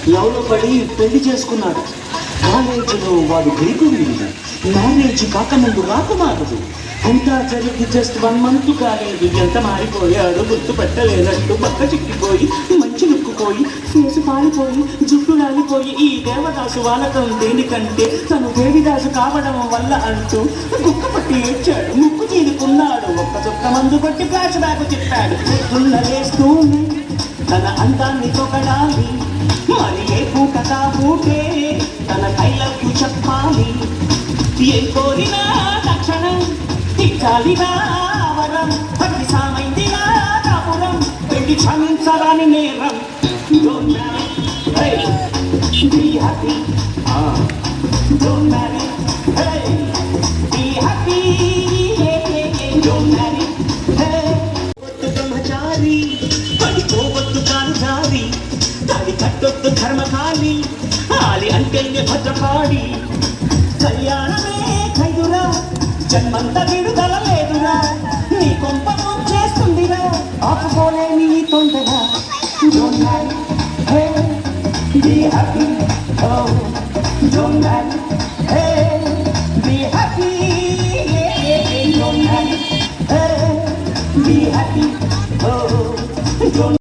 లవ్లో పడి పెళ్లి చేసుకున్నాడు. కాలేజీలో వాడు గ్రీకు వీడు. మ్యారేజ్ కాకముందు రాకుమారదు. అంతా జరిగి జస్ట్ 1 month కాలేదు. ఎంత మారిపోయాడు గుర్తుపట్టలేనట్టు. పక్క చిక్కిపోయి మంచి లుక్కుపోయి ఫేసు పాలిపోయి జుట్టు రాలిపోయి ఈ దేవదాసు వాలకం దేనికంటే తను దేవిదాసు కావడం వల్ల అంటూ కుక్క పట్టి ఏడ్చాడు. ముక్కు చీదుకున్నాడు. ఒక్క చుక్క మందు కొట్టి ఫ్లాష్ బ్యాక్ చెప్పాడు. లేస్తూనే తన అందాన్ని తొగడాలి. మరి ఏ పూట పూటే తన కైలకు చెప్పాలి. ఏం కోరినా తక్షణం ఇచ్చాలినా వరం. భక్తి సామైందినా కాపురం. పెళ్లి క్షమించరాని నేరం. Don't marry, hey, be happy. Don't marry, hey, be happy. Don't marry, hey. వద్దు బ్రహ్మచారి పడిపోవద్దు కాను జారి. అది కట్టొద్దు ధర్మకాలి. ఆలి అంటేనే భద్రకాడి. కళ్యాణమే ఖైదురా. జన్మంత విడుదల లేదురా. నీ కొంపను చేస్తుందిరా. ఆపుకోలేని తొందర. Don't marry, hey, be happy. Oh, don't marry.